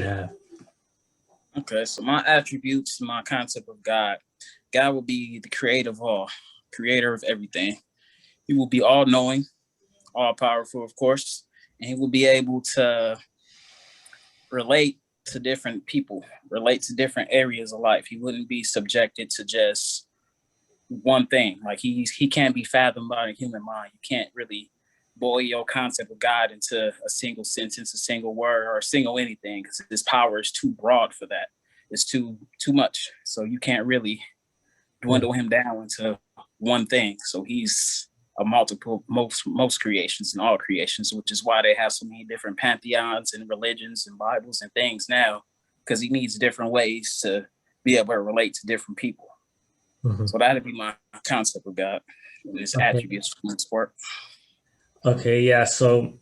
have. Okay, so my attributes, my concept of God. God will be the creator of all, creator of everything. He will be all knowing, all powerful, of course, and he will be able to relate to different people, relate to different areas of life. He wouldn't be subjected to just one thing. Like he can't be fathomed by the human mind. You can't really boil your concept of God into a single sentence, a single word, or a single anything, because his power is too broad for that. It's too much. So you can't really dwindle him down into one thing. So he's a multiple, most creations and all creations, which is why they have so many different pantheons and religions and Bibles and things now, because he needs different ways to be able to relate to different people. Mm-hmm. So that'd be my concept of God and his attributes from the sport. Okay, yeah. So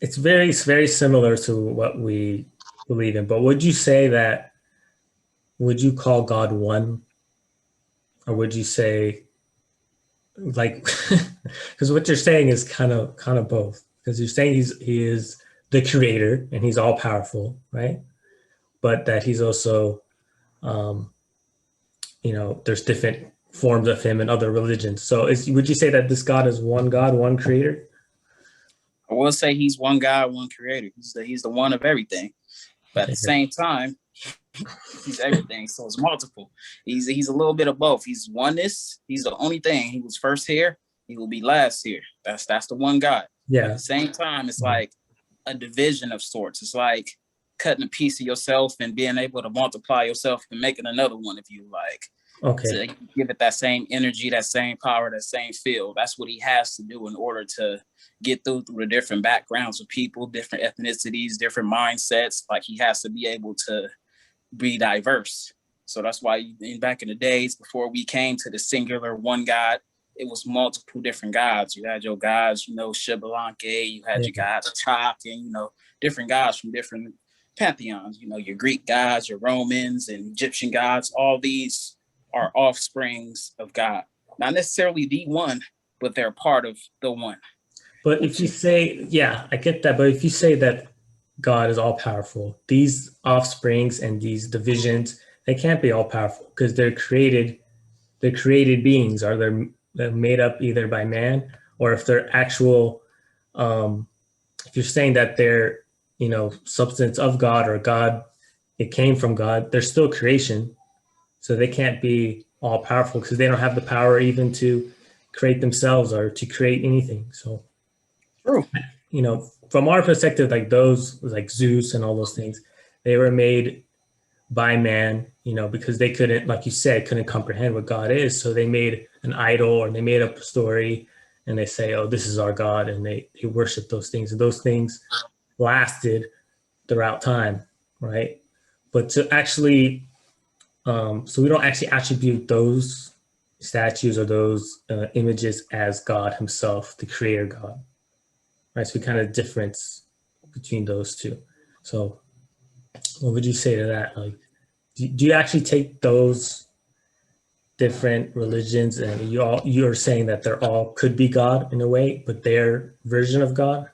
it's very similar to what we believe in. But would you call God one? Or would you say, like, because what you're saying is kind of both. Because you're saying he is the creator and he's all powerful, right? But that he's also, there's different forms of him in other religions. So would you say that this God is one God, one creator? I will say he's one God, one creator. He's the one of everything. But at the same time, he's everything. So it's multiple. He's a little bit of both. He's oneness. He's the only thing. He was first here. He will be last here. That's the one God. Yeah. At the same time, it's like a division of sorts. It's like cutting a piece of yourself and being able to multiply yourself and making another one of you. Like, to give it that same energy, that same power, that same feel. That's what he has to do in order to get through the different backgrounds of people, different ethnicities, different mindsets. Like, he has to be able to be diverse. So that's why back in the days before we came to the singular one God, it was multiple different gods. You had your gods, Shibalanke, you had your gods, Chak, and, different gods from different pantheons. Your Greek gods, your Romans and Egyptian gods, all these are offsprings of God. Not necessarily the one, but they're part of the one. But if you say, I get that. But if you say that God is all powerful, these offsprings and these divisions, they can't be all powerful because they're created beings. Are they're made up either by man, or if they're actual, if you're saying that they're, substance of God or God, it came from God, they're still creation. So they can't be all powerful because they don't have the power even to create themselves or to create anything. So, true. From our perspective, like those, like Zeus and all those things, they were made by man, because they couldn't, like you said, couldn't comprehend what God is. So they made an idol or they made up a story and they say, oh, this is our God. And they worship those things. And those things lasted throughout time, right? But to actually, so we don't actually attribute those statues or those images as God himself, the creator God, right? So we kind of difference between those two. So what would you say to that? Like, do you actually take those different religions and you're saying that they're all could be God in a way, but their version of God?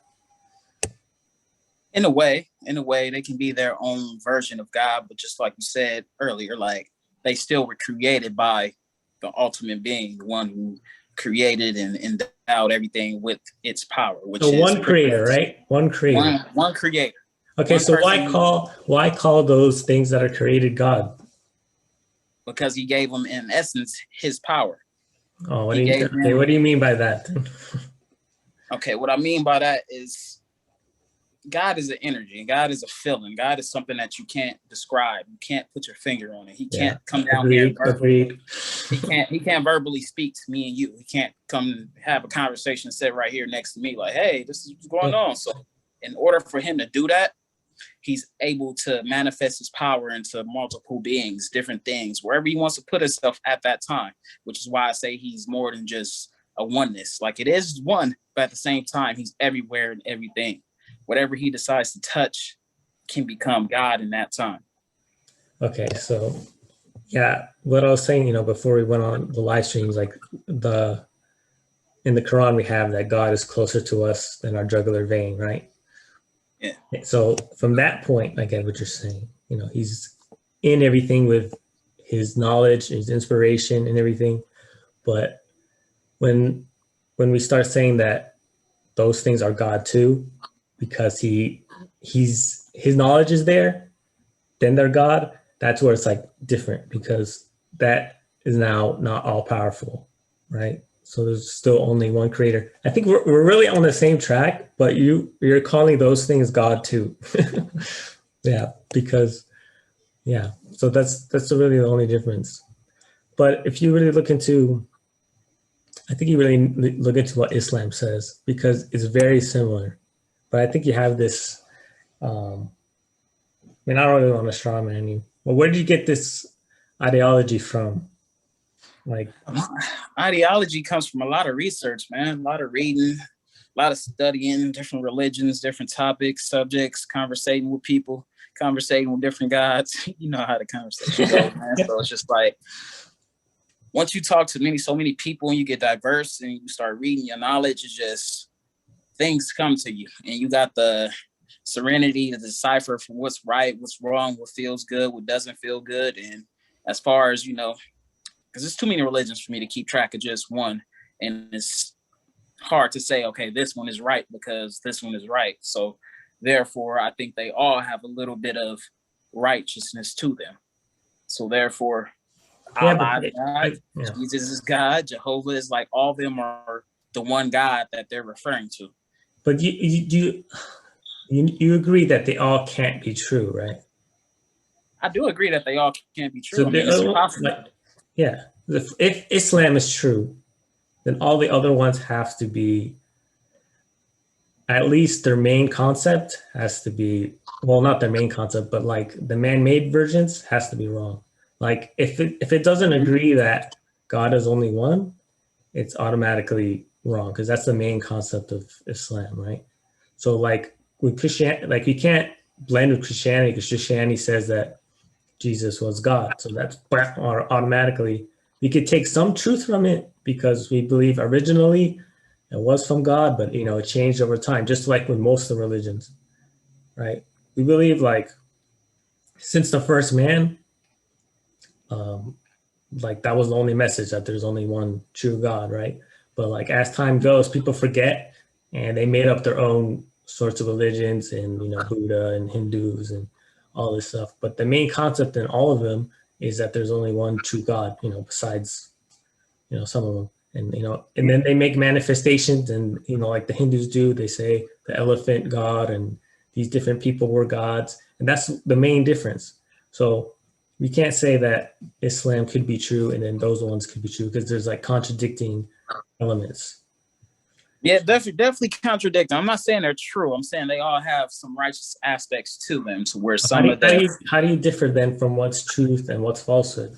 In a way, they can be their own version of God, but just like you said earlier, like they still were created by the ultimate being, the one who created and endowed everything with its power. Which so is one creator, right? One creator. One creator. Okay, so why call those things that are created God? Because he gave them, in essence, his power. Oh, what do you mean by that? Okay, what I mean by that is God is an energy. God is a feeling. God is something that you can't describe. You can't put your finger on it. He can't come down here. He can't verbally speak to me and you. He can't come have a conversation, sit right here next to me like, hey, this is what's going on. So in order for him to do that, he's able to manifest his power into multiple beings, different things, wherever he wants to put himself at that time, which is why I say he's more than just a oneness. Like, it is one, but at the same time, he's everywhere and everything. Whatever he decides to touch can become God in that time. Okay, so what I was saying, before we went on the live streams, like in the Quran we have that God is closer to us than our jugular vein, right? Yeah. So from that point, I get what you're saying. You know, he's in everything with his knowledge, his inspiration, and everything. But when we start saying that those things are God too, because his knowledge is there, then they're God. That's where it's like different, because that is now not all powerful, right? So there's still only one creator. I think we're really on the same track, but you're calling those things God too. Yeah, because yeah, so that's really the only difference. But if you really look into, I think you really look into what Islam says, because it's very similar. But I think you have this. I mean, I don't really want to straw man you. Well, where did you get this ideology from? Like, Ideology comes from a lot of research, man, a lot of reading, a lot of studying different religions, different topics, subjects, conversating with people, conversating with different gods. You know how the conversation goes, man. So it's just like, once you talk to so many people and you get diverse and you start reading your knowledge, it's just things come to you, and you got the serenity to decipher from what's right, what's wrong, what feels good, what doesn't feel good. And as far as, because there's too many religions for me to keep track of just one. And it's hard to say, okay, this one is right because this one is right. So therefore, I think they all have a little bit of righteousness to them. So therefore, yeah, Allah is God, yeah. Jesus is God, Jehovah is, like, all of them are the one God that they're referring to. But you agree that they all can't be true, right? I do agree that they all can't be true. So I mean, it's impossible. like, yeah, if Islam is true, then all the other ones have to be, at least their main concept has to be, well, not their main concept, but like the man-made versions has to be wrong. Like if it doesn't agree that God is only one, it's automatically wrong, because that's the main concept of Islam, right? So like with Christianity, like you can't blend with Christianity, because Christianity says that Jesus was God. So that's automatically, we could take some truth from it because we believe originally it was from God, but it changed over time, just like with most of the religions, right? We believe, like, since the first man, um, like that was the only message, that there's only one true God, right? But like as time goes, people forget, and they made up their own sorts of religions, and Buddha and Hindus and all this stuff. But the main concept in all of them is that there's only one true God, besides some of them. And and then they make manifestations, and like the Hindus do, they say the elephant God and these different people were gods, and that's the main difference. So we can't say that Islam could be true and then those ones could be true, because there's like contradicting elements. Yeah, definitely contradicting. I'm not saying they're true. I'm saying they all have some righteous aspects to them, to where some of them. How do you differ then from what's truth and what's falsehood?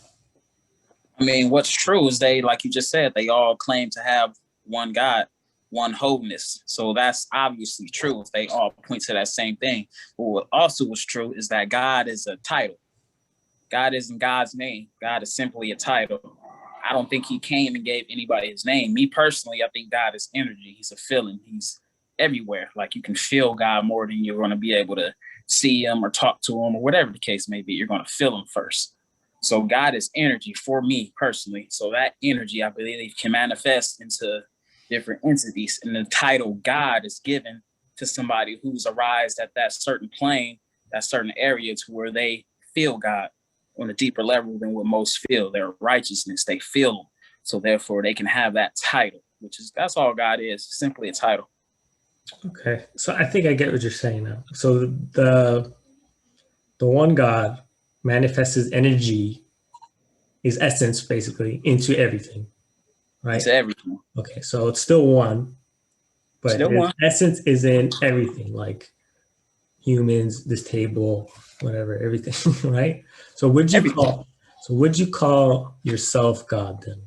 I mean, what's true is they, like you just said, they all claim to have one God, one wholeness. So that's obviously true if they all point to that same thing. But what also was true is that God is a title. God isn't God's name. God is simply a title. I don't think he came and gave anybody his name. Me personally, I think God is energy. He's a feeling. He's everywhere. Like, you can feel God more than you're going to be able to see him or talk to him or whatever the case may be. You're going to feel him first. So God is energy for me personally. So that energy, I believe, can manifest into different entities. And the title God is given to somebody who's arised at that certain plane, that certain area, to where they feel God on a deeper level than what most feel. Their righteousness, they feel them. So therefore they can have that title, that's all God is, simply a title. Okay. So I think I get what you're saying now. So the one God manifests his energy, his essence basically, into everything, right? Into everything. Okay. So it's still one, but still his one. essence is in everything, like humans, this table, whatever, everything, right? So would you call yourself God then?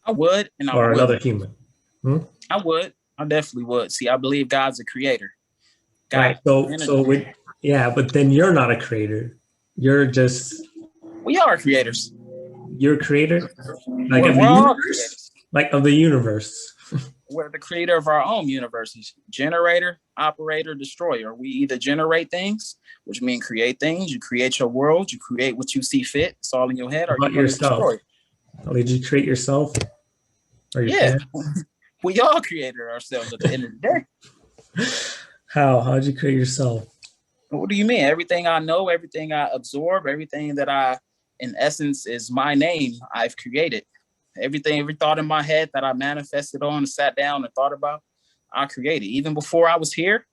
I would, and I or would. Another human? I would. I definitely would. See, I believe God's a creator. God, right. Yeah, but then you're not a creator. You're just. We are creators. You're a creator, like of the universe. Like of the universe. We're the creator of our own universes. Generator, operator, destroyer. We either generate things, which means create things. You create your world. You create what you see fit. It's all in your head. Or About you're going to yourself. destroy it. How did you create yourself? Or your Yeah, parents? we all created ourselves at the end of the day. How did you create yourself? What do you mean? Everything I know, everything I absorb, everything that in essence, is my name, I've created. Everything, every thought in my head that I manifested on and sat down and thought about, I created. Even before I was here,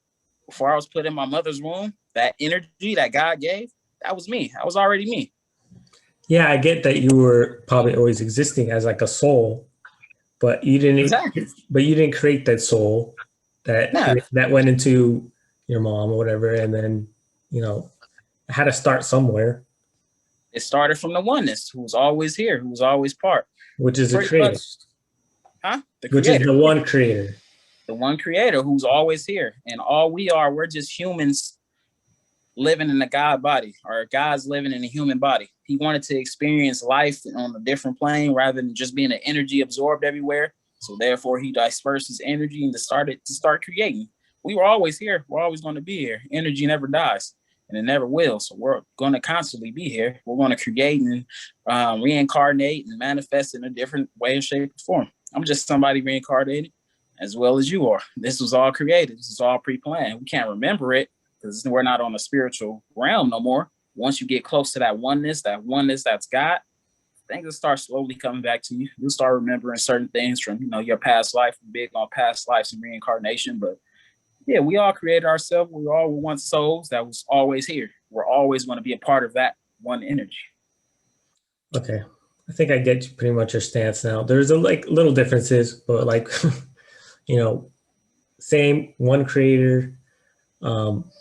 before I was put in my mother's womb, that energy that God gave, that was me. I was already me. Yeah, I get that you were probably always existing as like a soul, but you didn't. Exactly. But you didn't create that soul Yeah. that went into your mom or whatever, and then had to start somewhere. It started from the oneness, who was always here, who was always part. Which is the Pretty creator. much, the Which creator. is the one creator. The one creator who's always here. And all we are, we're just humans living in a God body, or God's living in a human body. He wanted to experience life on a different plane rather than just being an energy absorbed everywhere. So therefore, he dispersed his energy and started creating. We were always here. We're always going to be here. Energy never dies, and it never will. So we're going to constantly be here. We're going to create and reincarnate and manifest in a different way, shape, or form. I'm just somebody reincarnated as well as you are. This was all created. This is all pre-planned. We can't remember it because we're not on a spiritual realm no more. Once you get close to that oneness that's God, things will start slowly coming back to you. You'll start remembering certain things from, your past life. We're big on past lives and reincarnation, but yeah, we all created ourselves. We all were once souls that was always here. We're always going to be a part of that one energy. Okay. I think I get pretty much your stance now. There's little differences, but same one creator,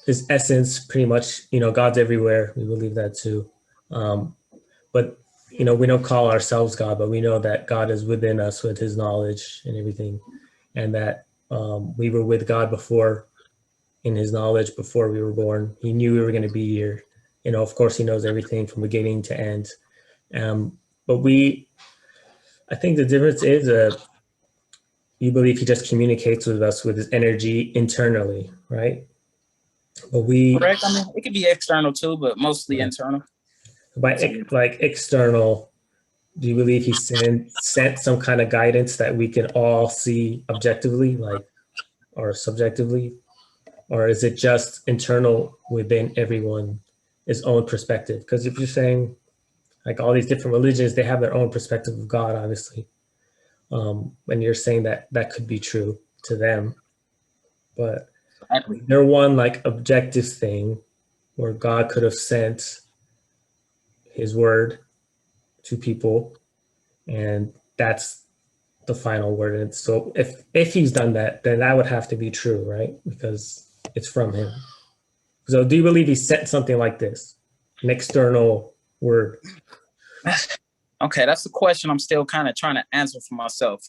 his essence pretty much, God's everywhere. We believe that too. But we don't call ourselves God, but we know that God is within us with his knowledge and everything. And that we were with God before, in his knowledge, before we were born. He knew we were going to be here. Of course, he knows everything from beginning to end. But I think the difference is you believe he just communicates with us with his energy internally, right? But correct. I mean, it could be external too, but mostly internal. By external, do you believe he sent some kind of guidance that we can all see objectively, or subjectively? Or is it just internal within everyone, his own perspective? Because if you're saying all these different religions, they have their own perspective of God, obviously. And you're saying that could be true to them. But exactly. There one objective thing where God could have sent his word to people, and that's the final word. And so if he's done that, then that would have to be true, right? Because it's from him. So do you believe he sent something like this, an external word? Okay, that's the question I'm still kind of trying to answer for myself.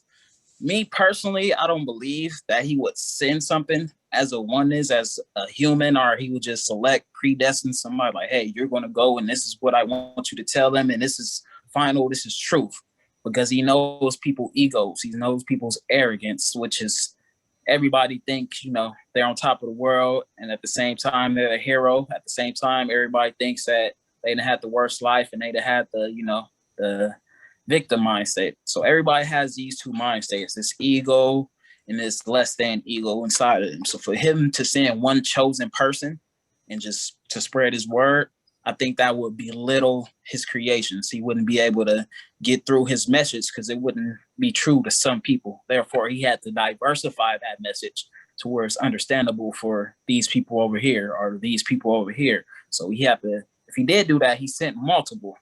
Me personally, I don't believe that he would send something as a oneness, as a human, or he would just predestine somebody like, hey, you're going to go and this is what I want you to tell them. And this is final. This is truth. Because he knows people's egos. He knows people's arrogance, which is everybody thinks, they're on top of the world. And at the same time, they're a hero. At the same time, everybody thinks that they done had the worst life and they'd had the victim mindset. So everybody has these two mind states, this ego and this less than ego inside of him. So for him to send one chosen person and just to spread his word, I think that would belittle his creations. He wouldn't be able to get through his message because it wouldn't be true to some people. Therefore, he had to diversify that message to where it's understandable for these people over here or these people over here. So if he did do that, he sent multiple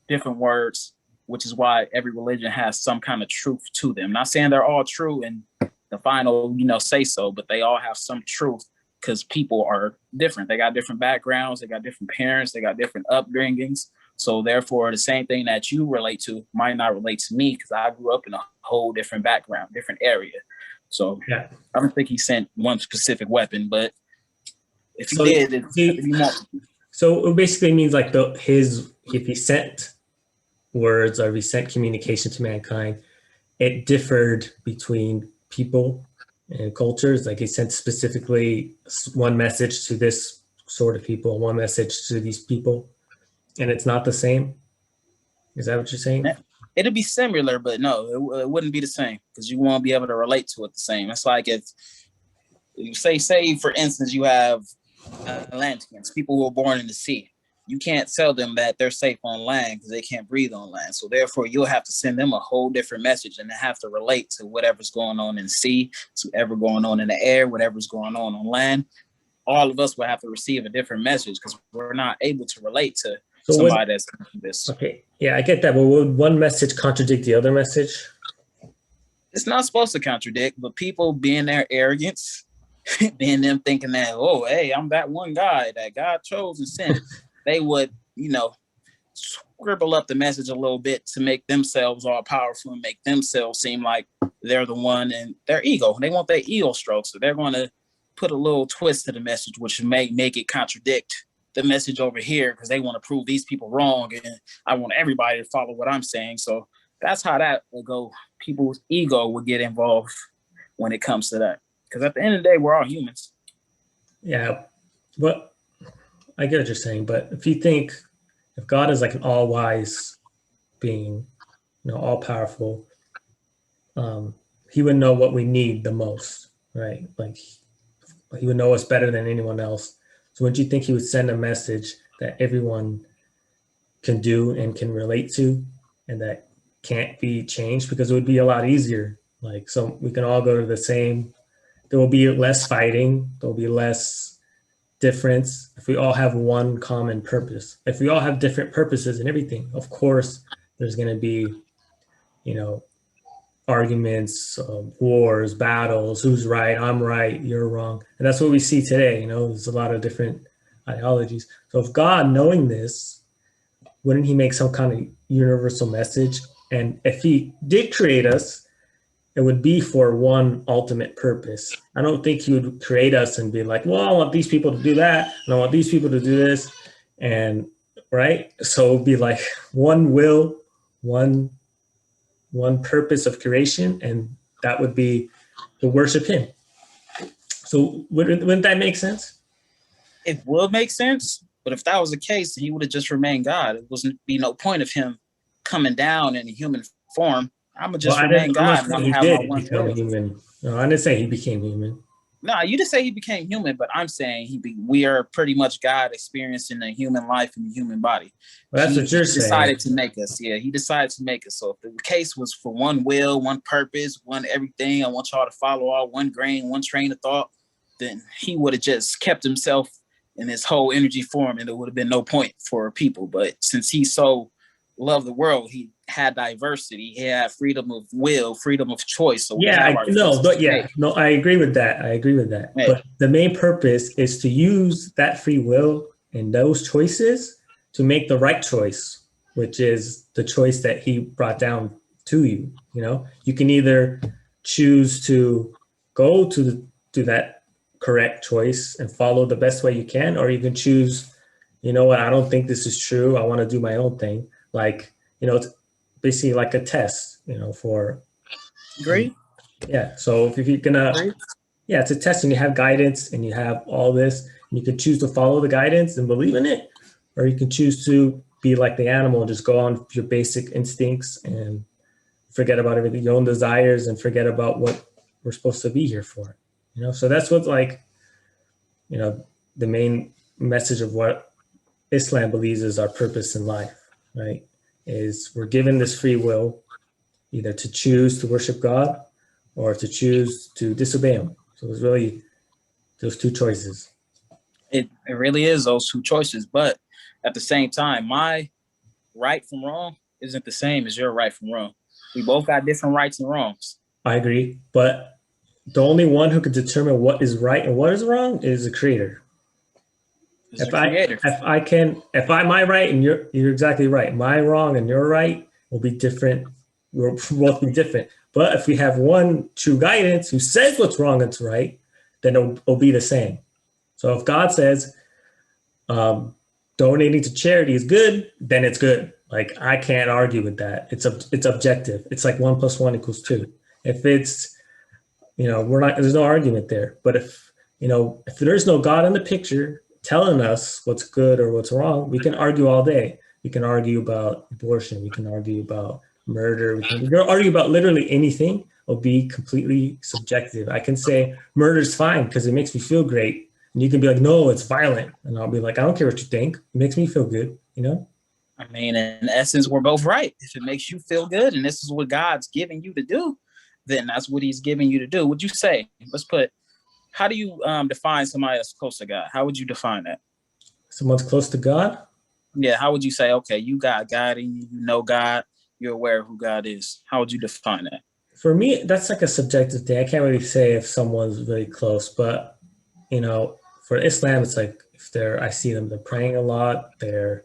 different words, which is why every religion has some kind of truth to them. Not saying they're all true and the final, say so, but they all have some truth because people are different. They got different backgrounds. They got different parents. They got different upbringings. So therefore, the same thing that you relate to might not relate to me because I grew up in a whole different background, different area. So yeah. I don't think he sent one specific weapon, but if he did, it'd be multiple. So it basically means if he sent words or if he sent communication to mankind, it differed between people and cultures. Like he sent specifically one message to this sort of people, one message to these people, and it's not the same. Is that what you're saying? It'll be similar, but no, it wouldn't be the same because you won't be able to relate to it the same. It's like if you say for instance, you have Atlanteans, people who are born in the sea. You can't tell them that they're safe on land because they can't breathe on land. So therefore, you'll have to send them a whole different message, and they have to relate to whatever's going on in the sea, to whatever going on in the air, whatever's going on land. All of us will have to receive a different message because we're not able to relate to somebody that's going through this. Okay, yeah, I get that. But would one message contradict the other message? It's not supposed to contradict, but people being their arrogance, being them thinking that, oh, hey, I'm that one guy that God chose and sent. They would, scribble up the message a little bit to make themselves all powerful and make themselves seem like they're the one, and their ego. They want their ego stroke. So they're going to put a little twist to the message, which may make it contradict the message over here because they want to prove these people wrong. And I want everybody to follow what I'm saying. So that's how that will go. People's ego will get involved when it comes to that. Because at the end of the day, we're all humans. Yeah, but I get what you're saying, but if God is like an all-wise being, all-powerful, he would know what we need the most, right? Like he would know us better than anyone else. So wouldn't you think he would send a message that everyone can do and can relate to and that can't be changed? Because it would be a lot easier. Like, so we can all go to the same, there will be less fighting, there will be less difference if we all have one common purpose. If we all have different purposes and everything, of course there's going to be arguments, wars, battles, who's right, I'm right, you're wrong. And that's what we see today. There's a lot of different ideologies. So if God, knowing this, wouldn't he make some kind of universal message? And if he did create us, it would be for one ultimate purpose. I don't think he would create us and be like, well, I want these people to do that, and I want these people to do this. And right. So it would be like one will, one purpose of creation, and that would be to worship him. So wouldn't that make sense? It would make sense. But if that was the case, he would have just remained God. It wasn't be no point of him coming down in a human form. I'm gonna just remain God. He did become human. No, I didn't say he became human. No, you didn't say he became human, but I'm saying we are pretty much God experiencing a human life in the human body. Well, that's what you're saying. He decided to make us. Yeah, he decided to make us. So if the case was for one will, one purpose, one everything, I want y'all to follow all one grain, one train of thought, then he would have just kept himself in his whole energy form, and there would have been no point for people. But since he so loved the world, he had diversity, he had freedom of will, freedom of choice. So I agree with that. Yeah. But the main purpose is to use that free will and those choices to make the right choice, which is the choice that he brought down to you. You can either choose to go to that correct choice and follow the best way you can, or you can choose, I don't think this is true, I want to do my own thing. Like, it's basically like a test, for. Agree? Yeah. So if you're gonna, it's a test, and you have guidance and you have all this, and you can choose to follow the guidance and believe in it, or you can choose to be like the animal and just go on your basic instincts and forget about everything, your own desires, and forget about what we're supposed to be here for. So that's what's like, the main message of what Islam believes is our purpose in life. Right, is we're given this free will either to choose to worship God or to choose to disobey him. So it's really those two choices. It really is those two choices. But at the same time, my right from wrong isn't the same as your right from wrong. We both got different rights and wrongs. I agree. But the only one who can determine what is right and what is wrong is the creator. If I'm my right and you're exactly right, my wrong and your right will be different. We'll both be different. But if we have one true guidance who says what's wrong and what's right, then it'll be the same. So if God says donating to charity is good, then it's good. Like, I can't argue with that. It's objective. It's like 1 + 1 = 2. If it's there's no argument there. But if there's no God in the picture telling us what's good or what's wrong, we can argue all day. We can argue about abortion. We can argue about murder. We can argue about literally anything. Will be completely subjective. I can say murder is fine because it makes me feel great. And you can be like, no, it's violent. And I'll be like, I don't care what you think. It makes me feel good, I mean, in essence, we're both right. If it makes you feel good and this is what God's giving you to do, then that's what he's giving you to do. Would you say, how do you define somebody that's close to God? How would you define that? Someone's close to God? Yeah, how would you say, okay, you got God in you, you know God, you're aware of who God is. How would you define that? For me, that's like a subjective thing. I can't really say if someone's really close, but for Islam, it's like I see them, they're praying a lot, they're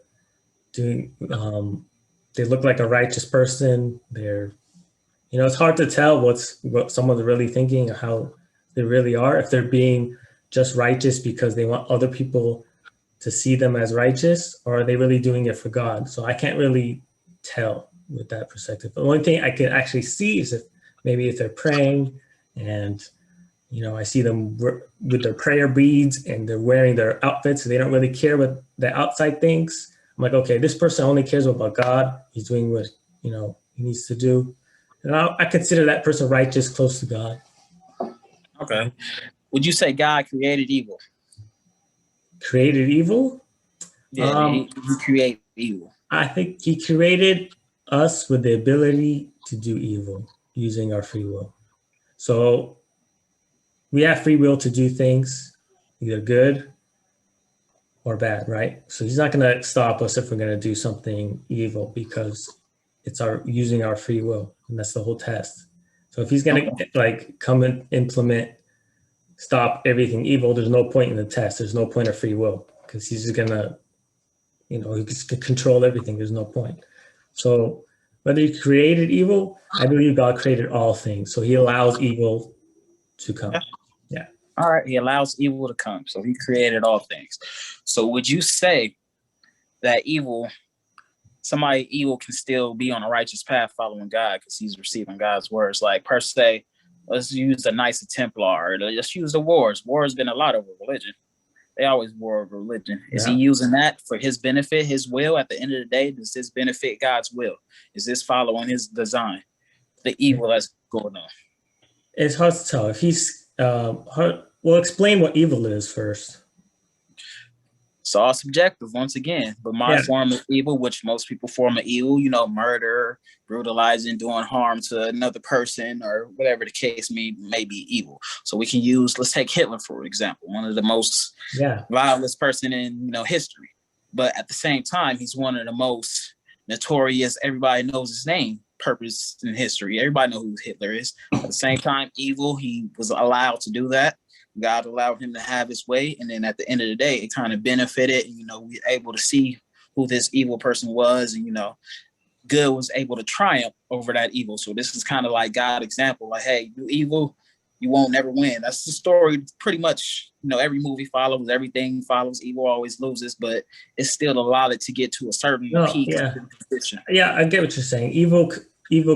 doing, they look like a righteous person. It's hard to tell what someone's really thinking or how they really are. If they're being just righteous because they want other people to see them as righteous, or are they really doing it for God? So I can't really tell with that perspective. The only thing I can actually see is if they're praying and, I see them with their prayer beads and they're wearing their outfits. So they don't really care what the outside thinks. I'm like, okay, this person only cares about God. He's doing what, he needs to do. And I consider that person righteous, close to God. Okay. Would you say God created evil? Created evil? Yeah, he created evil. I think he created us with the ability to do evil using our free will. So we have free will to do things either good or bad, right? So he's not going to stop us if we're going to do something evil because it's using our free will, and that's the whole test. So if he's going to come and stop everything evil, there's no point in the test. There's no point of free will because he's just going to, he can control everything. There's no point. So whether he created evil, I believe God created all things. So he allows evil to come. Yeah. All right. He allows evil to come. So he created all things. So would you say that somebody evil can still be on a righteous path following God because he's receiving God's words? Like per se, let's use the Knights of Templar, or let's use the wars. War has been a lot over religion. They always war over religion. Is he using that for his benefit, his will? At the end of the day, does this benefit God's will? Is this following his design? The evil that's going on. It's hard to tell. If he's, we'll explain what evil is first. It's all subjective once again, but my form of evil, which most people form of evil, murder, brutalizing, doing harm to another person, or whatever the case may be evil. So we can let's take Hitler, for example, one of the most violent person in, history. But at the same time, he's one of the most notorious, everybody knows his name, purpose in history. Everybody knows who Hitler is. At the same time, evil, he was allowed to do that. God allowed him to have his way. And then at the end of the day, it kind of benefited. We were able to see who this evil person was. And, good was able to triumph over that evil. So this is kind of like God's example. Like, hey, you evil, you won't never win. That's the story. Pretty much, every movie follows, everything follows. Evil always loses, but it's still allowed it to get to a certain peak. Yeah, I get what you're saying. Evil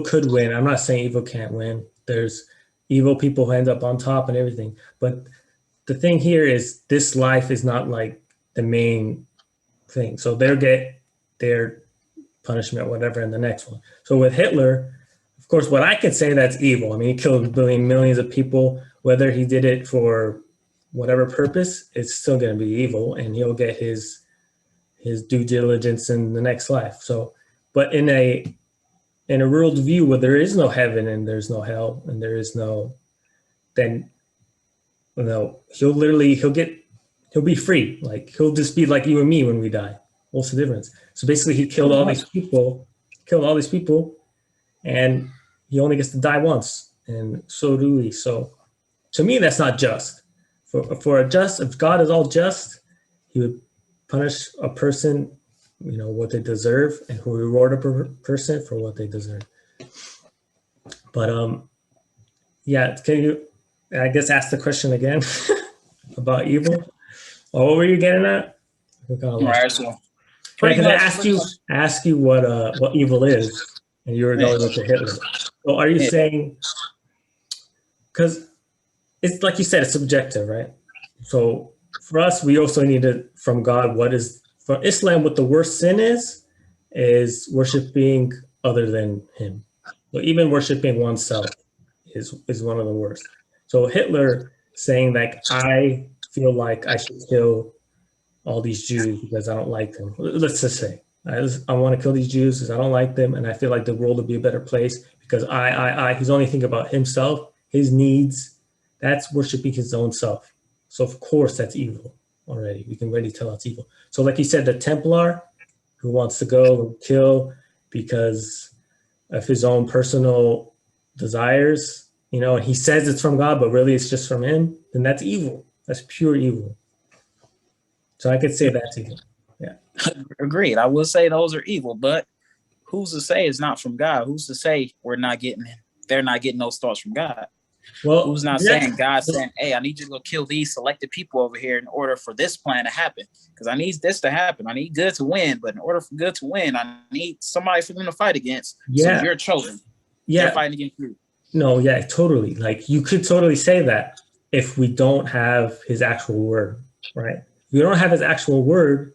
could win. I'm not saying evil can't win. There's evil people who end up on top and everything. But the thing here is this life is not like the main thing. So they'll get their punishment, whatever, in the next one. So with Hitler, of course, what I could say that's evil. I mean, he killed millions of people. Whether he did it for whatever purpose, it's still going to be evil, and he'll get his due diligence in the next life. So, but in a world view where there is no heaven and there's no hell and there is no, then he'll be free. Like he'll just be like you and me when we die. What's the difference? So basically he killed all these people, and he only gets to die once, and so do we. So to me, that's not just. If God is all just, he would punish a person, what they deserve, and who reward a person for what they deserve. But can you, I guess, ask the question again about evil? Or what were you getting at? All right, so because I asked you what evil is, and you were going into Hitler. So are you saying? Because it's like you said, it's subjective, right? So for us, we also need it from God. What is for Islam? What the worst sin is worshiping other than Him. So even worshiping oneself is one of the worst. So Hitler saying like, I feel like I should kill all these Jews because I don't like them. Let's just say I want to kill these Jews because I don't like them, and I feel like the world would be a better place because he's only thinking about himself, his needs. That's worshiping his own self. So of course that's evil already. We can already tell it's evil. So like you said, the Templar who wants to go and kill because of his own personal desires, and he says it's from God, but really it's just from him, then that's evil. That's pure evil. So I could say that's evil. Yeah. Agreed. I will say those are evil, but who's to say it's not from God? Who's to say they're not getting those thoughts from God? Well, who's not saying God saying, hey, I need you to go kill these selected people over here in order for this plan to happen? Because I need this to happen. I need good to win, but in order for good to win, I need somebody for them to fight against. Yeah. So you're chosen. Yeah. They're fighting against you. No, yeah, totally. Like you could totally say that if we don't have his actual word, right? If we don't have his actual word,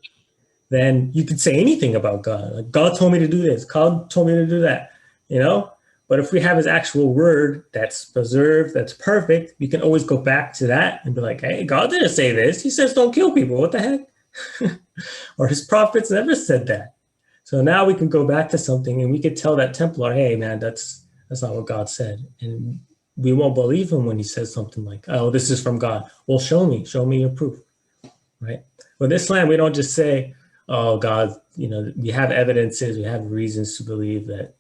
then you could say anything about God. Like God told me to do this. God told me to do that, But if we have his actual word that's preserved, that's perfect, we can always go back to that and be like, hey, God didn't say this. He says don't kill people. What the heck? Or his prophets never said that. So now we can go back to something and we could tell that Templar, hey, man, that's not what God said. And we won't believe him when he says something like, oh, this is from God. Well, show me your proof, right? With Islam, we don't just say, oh, God, we have evidences, we have reasons to believe that,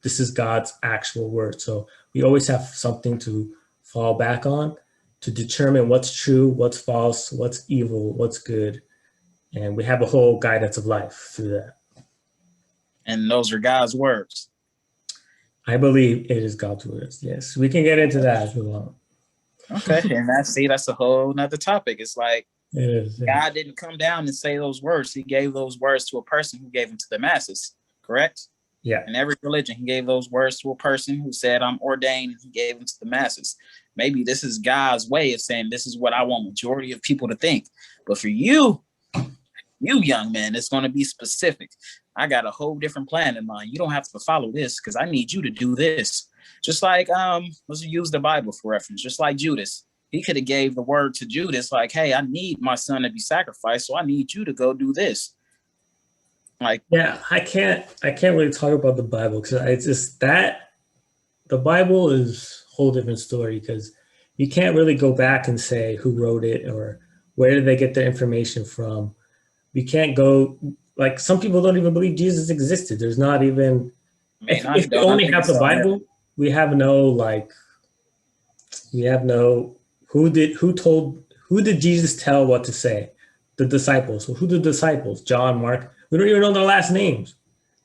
this is God's actual word. So we always have something to fall back on to determine what's true, what's false, what's evil, what's good. And we have a whole guidance of life through that. And those are God's words. I believe it is God's words. Yes, we can get into that as well. Okay, and that's a whole nother topic. It's like it is, God didn't come down and say those words. He gave those words to a person who gave them to the masses, correct? Yeah. In every religion, he gave those words to a person who said, I'm ordained, and he gave them to the masses. Maybe this is God's way of saying, this is what I want majority of people to think. But for you young man, it's going to be specific. I got a whole different plan in mind. You don't have to follow this because I need you to do this. Just like, let's use the Bible for reference. Just like Judas, he could have gave the word to Judas like, hey, I need my son to be sacrificed, so I need you to go do this. Like, yeah, I can't really talk about the Bible because it's just that the Bible is a whole different story because you can't really go back and say who wrote it or where did they get their information from. We can't go, like some people don't even believe Jesus existed. There's not even, if we only have the Bible, we have no, who did Jesus tell what to say? The disciples. So who the disciples? John, Mark. We don't even know their last names.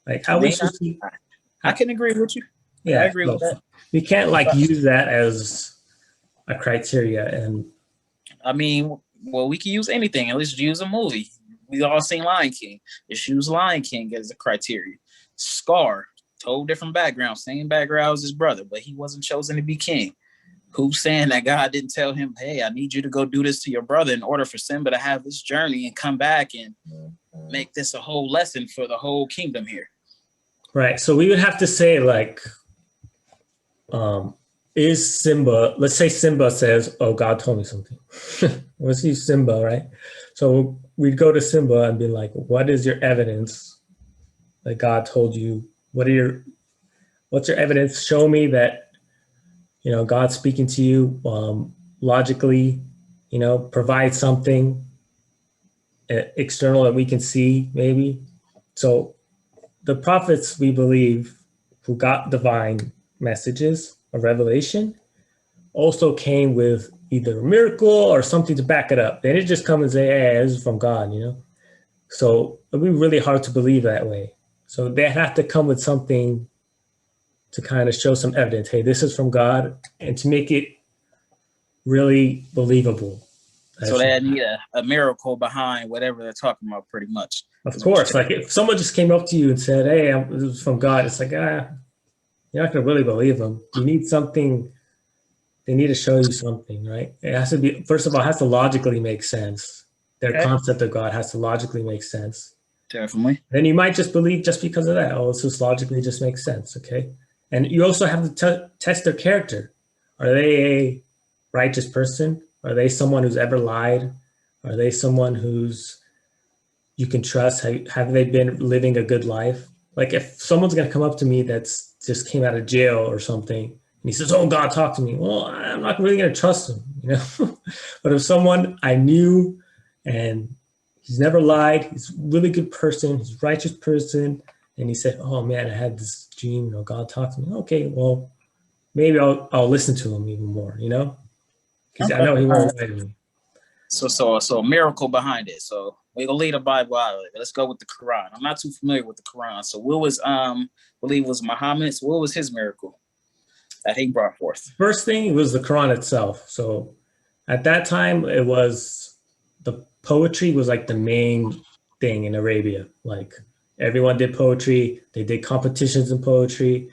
Like how I can agree with you. Yeah, I agree with that. We can't use that as a criteria. And I mean, well, we can use anything. At least use a movie. We all seen Lion King. Just use Lion King as a criteria. Scar, total different background, same background as his brother, but he wasn't chosen to be king. Who's saying that God didn't tell him, hey, I need you to go do this to your brother in order for Simba to have this journey and come back and make this a whole lesson for the whole kingdom here? Right. So we would have to say is Simba, let's say Simba says, oh, God told me something. Let's use Simba, right? So we'd go to Simba and be like, what is your evidence that God told you? What's your evidence? Show me that, God's speaking to you logically, provide something external that we can see maybe. So the prophets, we believe, who got divine messages of revelation also came with either a miracle or something to back it up. They didn't just come and say, hey, this is from God, So it'd be really hard to believe that way. So they have to come with something to kind of show some evidence. Hey, this is from God, and to make it really believable. So they need a miracle behind whatever they're talking about, pretty much. Of course. Like if someone just came up to you and said, hey, this is from God, it's like, you're not going to really believe them. You need something they need to show you something, right? It has to be, first of all, it has to logically make sense. Their Okay. concept of God has to logically make sense. Definitely. Then you might just believe just because of that. Oh, this just logically just makes sense. Okay. And you also have to test their character. Are they a righteous person? Are they someone who's ever lied? Are they someone who's you can trust? Have they been living a good life? Like if someone's going to come up to me that's just came out of jail or something, and he says, "Oh, God, talk to me." Well, I'm not really going to trust him, you know. But if someone I knew and he's never lied, he's a really good person, he's a righteous person, and he said, "Oh man, I had this dream, you know, God talked to me." Okay, well, maybe I'll listen to him even more, you know, because I Okay. know he All right. won't lie to me. So a miracle behind it. So we're gonna leave the Bible out of it. Let's go with the Quran. I'm not too familiar with the Quran. So what was believe was Muhammad's, what was his miracle that he brought forth? First thing was the Quran itself. So at that time, it was the poetry was like the main thing in Arabia. Like everyone did poetry, they did competitions in poetry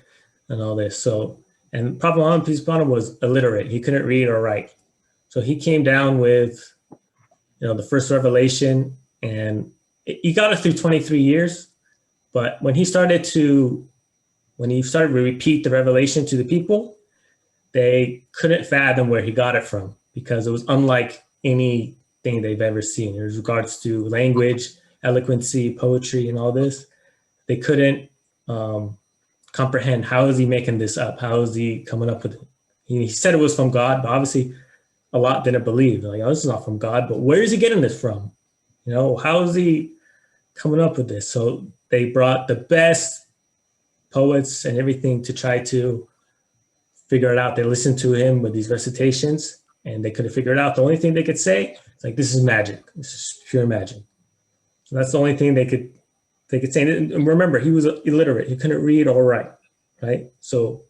and all this. So, and Prophet Muhammad, peace upon him, was illiterate. He couldn't read or write. So he came down with, you know, the first revelation, and he got it through 23 years. But when he started to repeat the revelation to the people, they couldn't fathom where he got it from because it was unlike anything they've ever seen in regards to language, eloquency, poetry, and all this. They couldn't comprehend how is he making this up? How is he coming up with it? He said it was from God, but obviously a lot didn't believe. They're like, oh, this is not from God, but where is he getting this from? You know, how is he coming up with this? So they brought the best poets and everything to try to figure it out. They listened to him with these recitations and they couldn't figure it out. The only thing they could say is like, this is magic. This is pure magic. So that's the only thing they could say. And remember, he was illiterate. He couldn't read or write, right? So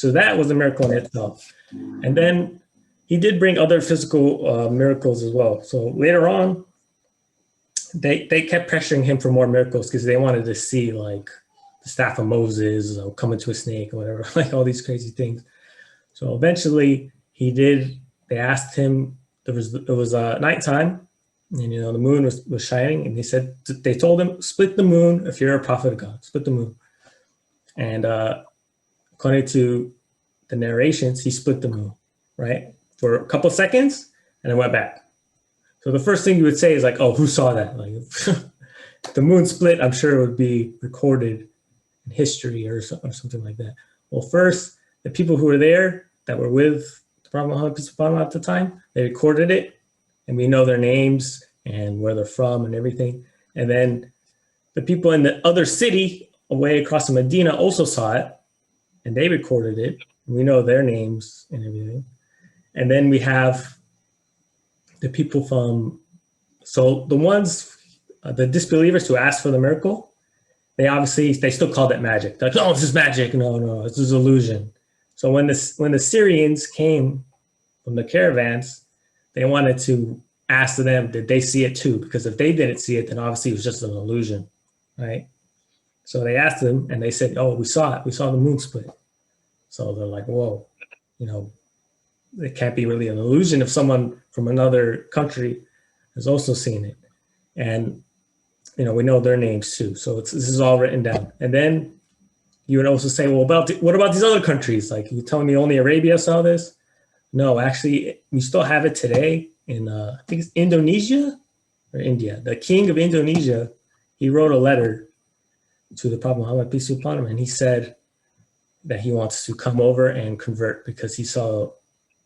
that was a miracle in itself. And then he did bring other physical miracles as well. So later on, they kept pressuring him for more miracles because they wanted to see like the staff of Moses come into a snake or whatever, like all these crazy things. So eventually they asked him, it was nighttime and, you know, the moon was shining, and they told him, split the moon if you're a prophet of God, split the moon. And according to the narrations, he split the moon, right? For a couple of seconds and it went back. So the first thing you would say is like, oh, who saw that? Like if the moon split, I'm sure it would be recorded in history or something like that. Well, first, the people who were there that were with the Prophet Muhammad peace be upon him at the time, they recorded it, and we know their names and where they're from and everything. And then the people in the other city away across the Medina also saw it, and they recorded it. And we know their names and everything. And then we have the people so the ones, the disbelievers who asked for the miracle, they still called it magic. They're like, oh, this is magic. No, this is illusion. So when the Syrians came from the caravans, they wanted to ask them, did they see it too? Because if they didn't see it, then obviously it was just an illusion, right? So they asked them, and they said, oh, we saw it. We saw the moon split. So they're like, whoa, you know, it can't be really an illusion if someone from another country has also seen it. And, you know, we know their names too. So this is all written down. And then you would also say, well, what about these other countries? Like, you telling me only Arabia saw this? No, actually, we still have it today in, I think it's Indonesia or India. The king of Indonesia, he wrote a letter to the Prophet Muhammad, peace be upon him, and he said that he wants to come over and convert because he saw,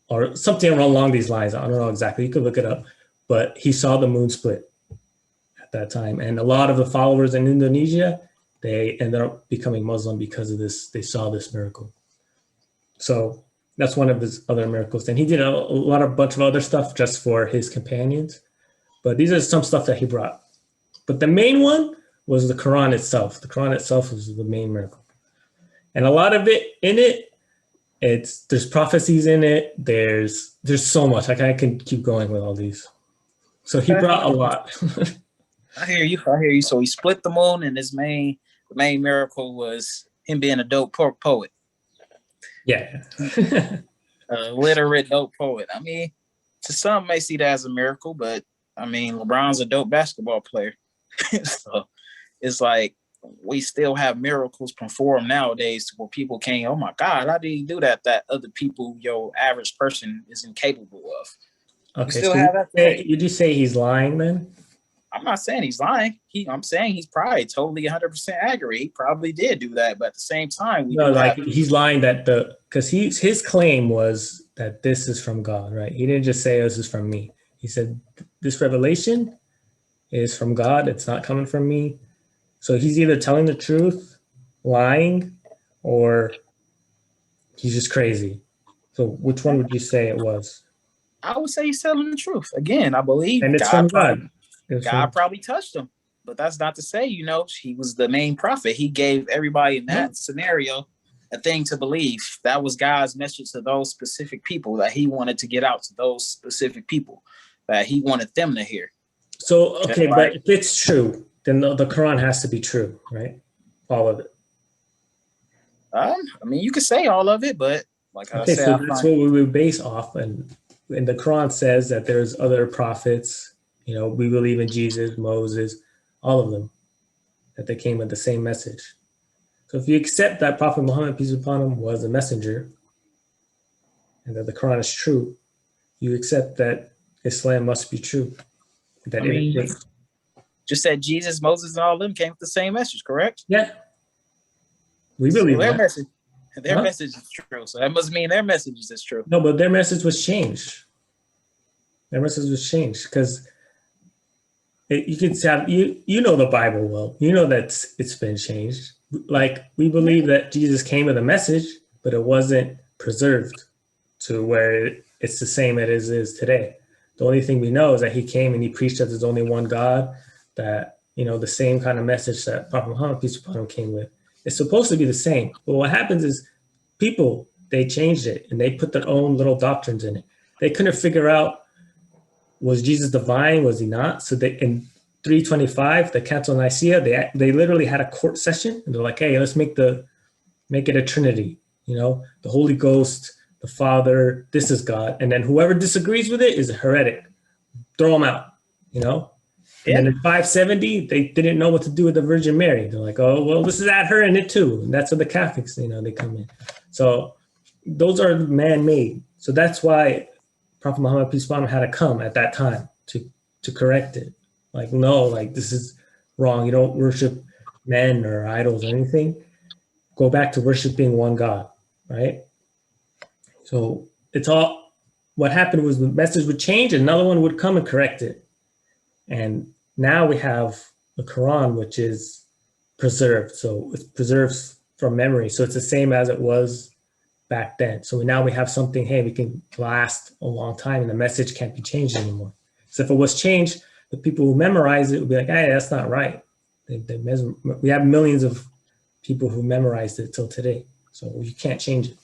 or something along these lines. I don't know exactly. You could look it up, but he saw the moon split at that time. And a lot of the followers in Indonesia, they ended up becoming Muslim because of this. They saw this miracle. So that's one of his other miracles. And he did a bunch of other stuff just for his companions. But these are some stuff that he brought. But the main one was the Quran itself. The Quran itself was the main miracle. And a lot of it in it, there's prophecies in it. There's so much. Like I can keep going with all these. So he brought a lot. I hear you. So he split the moon, and the main miracle was him being a dope poet. Yeah. A literate dope poet. I mean, to some may see that as a miracle, but I mean, LeBron's a dope basketball player. So it's like we still have miracles performed nowadays where people can't, oh my God, how did he do that? That other people, your average person is incapable of. We Okay, still so have that today. you just say he's lying then? I'm not saying he's lying. I'm saying he's probably totally 100% accurate. He probably did do that, but at the same time, we No, do like have. he's lying that because his claim was that this is from God, right? He didn't just say this is from me. He said this revelation is from God. It's not coming from me. So he's either telling the truth, lying, or he's just crazy. So which one would you say it was? I would say he's telling the truth. Again, I believe And it's from God. God probably touched him, but that's not to say, he was the main prophet. He gave everybody in No. that scenario a thing to believe. That was God's message to those specific people that he wanted to get out to those specific people that he wanted them to hear. So, okay, but if it's true, then the Quran has to be true, right? All of it. I mean, you could say all of it, but like I said, so that's what we would base off. And the Quran says that there's other prophets. We believe in Jesus, Moses, all of them, that they came with the same message. So if you accept that Prophet Muhammad, peace be upon him, was a messenger, and that the Quran is true, you accept that Islam must be true. That just said Jesus, Moses, and all of them came with the same message, correct? Yeah. We believe their that. Message is true. So that must mean their message is true. No, but their message was changed. Their message was changed because you can say you know the Bible well. You know that it's been changed. Like we believe that Jesus came with a message, but it wasn't preserved to where it's the same as it is today. The only thing we know is that he came and he preached that there's only one God, that, the same kind of message that Prophet Muhammad, peace be upon him, came with. It's supposed to be the same. But what happens is people, they changed it and they put their own little doctrines in it. They couldn't figure out, was Jesus divine? Was he not? So they, in 325, the Council of Nicaea, they literally had a court session and they're like, hey, let's make it a Trinity, the Holy Ghost, the Father, this is God. And then whoever disagrees with it is a heretic. Throw them out, And then in 570, they didn't know what to do with the Virgin Mary. They're like, oh, well, this is add her in it too. And that's where the Catholics, they come in. So those are man-made. So that's why Prophet Muhammad, peace be upon him, had to come at that time to correct it. Like, no, like this is wrong. You don't worship men or idols or anything. Go back to worshiping one God, right? So it's all, what happened was the message would change and another one would come and correct it. And now we have the Quran, which is preserved. So it's preserved from memory. So it's the same as it was back then. So now we have something, hey, we can last a long time and the message can't be changed anymore. So if it was changed, the people who memorize it would be like, hey, that's not right. We have millions of people who memorized it till today. So you can't change it.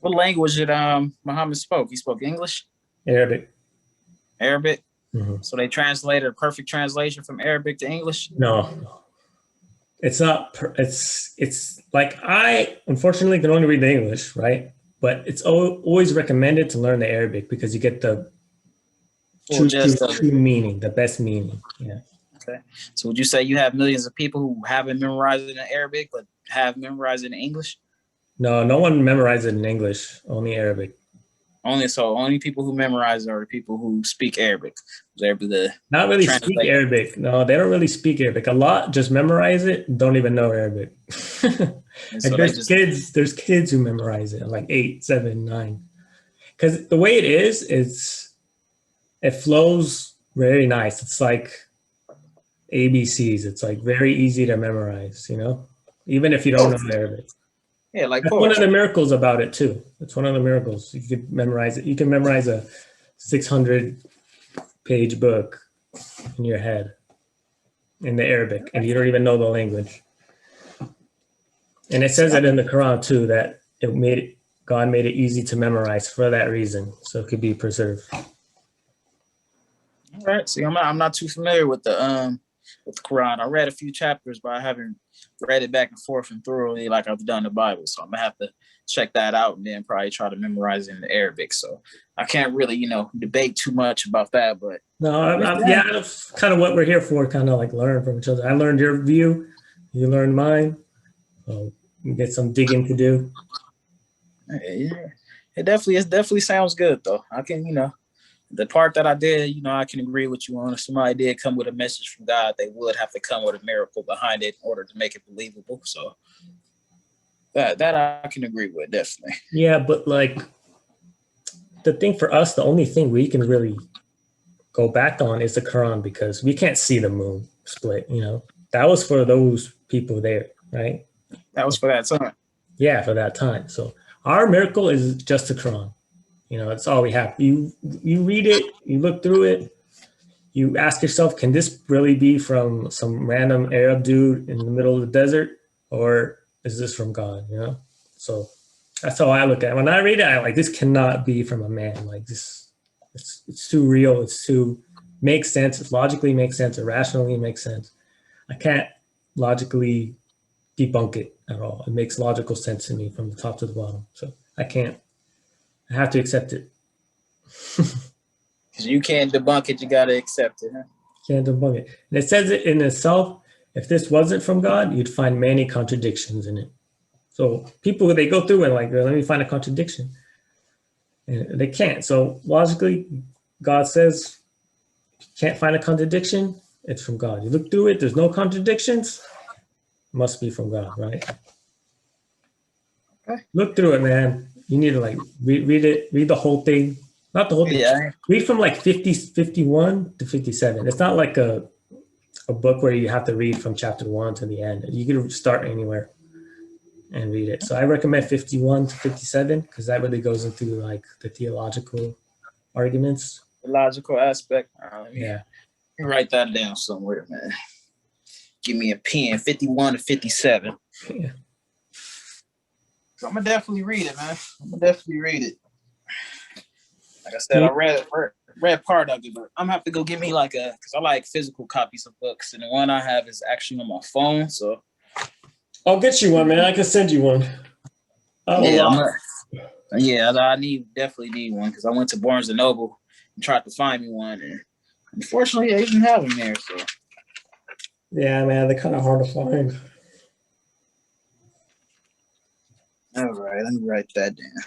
What language did Muhammad spoke? He spoke English? Arabic. Arabic? Mm-hmm. So they translated a perfect translation from Arabic to English? No. It's not, it's like I unfortunately can only read the English, right? But it's always recommended to learn the Arabic because you get the true meaning, the best meaning. Yeah. Okay. So would you say you have millions of people who haven't memorized it in Arabic, but have memorized it in English? No, no one memorized it in English, only Arabic. Only people who memorize it are the people who speak Arabic. Not really speak Arabic. No, they don't really speak Arabic. A lot just memorize it and don't even know Arabic. So there's kids who memorize it, like 8, 7, 9. Because the way it is, it flows very nice. It's like ABCs. It's like very easy to memorize, even if you don't know Arabic. Yeah, like that's one of the miracles about it too. It's one of the miracles. You can memorize it. You can memorize a 600-page book in your head in the Arabic, and you don't even know the language. And it says it in the Quran too, that God made it easy to memorize for that reason, so it could be preserved. All right. See, I'm not too familiar with the with the Quran. I read a few chapters, but I haven't read it back and forth and thoroughly like I've done the Bible. So I'm gonna have to check that out and then probably try to memorize it in the Arabic. So I can't really, debate too much about that. But No, yeah, that's kind of what we're here for, kind of like learn from each other. I learned your view, you learned mine. So you get some digging to do. Yeah, it definitely sounds good though. I can, the part that I did, I can agree with you on. If somebody did come with a message from God, they would have to come with a miracle behind it in order to make it believable. So that I can agree with, definitely. Yeah, but like the thing for us, the only thing we can really go back on is the Quran, because we can't see the moon split. That was for those people there, right? That was for that time. Yeah, for that time. So our miracle is just the Quran. That's all we have. You read it, you look through it, you ask yourself, can this really be from some random Arab dude in the middle of the desert, or is this from God? So that's how I look at it. When I read it, I like, this cannot be from a man. Like this, it's too real. It's too makes sense. It logically makes sense. It rationally makes sense. I can't logically debunk it at all. It makes logical sense to me from the top to the bottom. So I can't. I have to accept it. Because you can't debunk it, you gotta accept it. Huh? Can't debunk it. And it says it in itself. If this wasn't from God, you'd find many contradictions in it. So people, they go through and like, let me find a contradiction. And they can't. So logically, God says, you can't find a contradiction, it's from God. You look through it, there's no contradictions, must be from God, right? Okay. Look through it, man. You need to like read it, read the whole thing. Not the whole thing. Yeah. Read from like 51 to 57. It's not like a book where you have to read from chapter 1 to the end. You can start anywhere and read it. So I recommend 51 to 57 because that really goes into like the theological arguments. The logical aspect. Let me write that down somewhere, man. Give me a pen. 51 to 57. Yeah. So I'm gonna definitely read it, man. I'm gonna definitely read it. Like I said, I read part of it, but I'm gonna have to go get me because I like physical copies of books, and the one I have is actually on my phone. So I'll get you one, man. I can send you one. I definitely need one because I went to Barnes and Noble and tried to find me one, and unfortunately, I didn't have them there. So yeah, man, they're kind of hard to find. All right, let me write that down.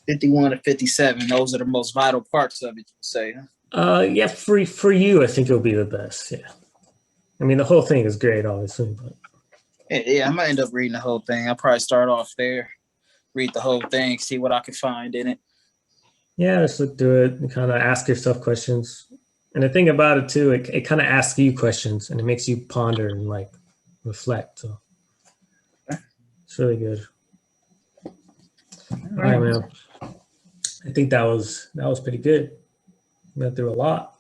"51 to 57, those are the most vital parts of it, you say, huh? Yeah, for you, I think it'll be the best. Yeah. I mean, the whole thing is great, obviously, but yeah, I might end up reading the whole thing. I'll probably start off there, read the whole thing, see what I can find in it. Yeah, just look through it and kind of ask yourself questions. And the thing about it too, it kind of asks you questions and it makes you ponder and like reflect. So it's really good. All right, man. I think that was pretty good. Went through a lot.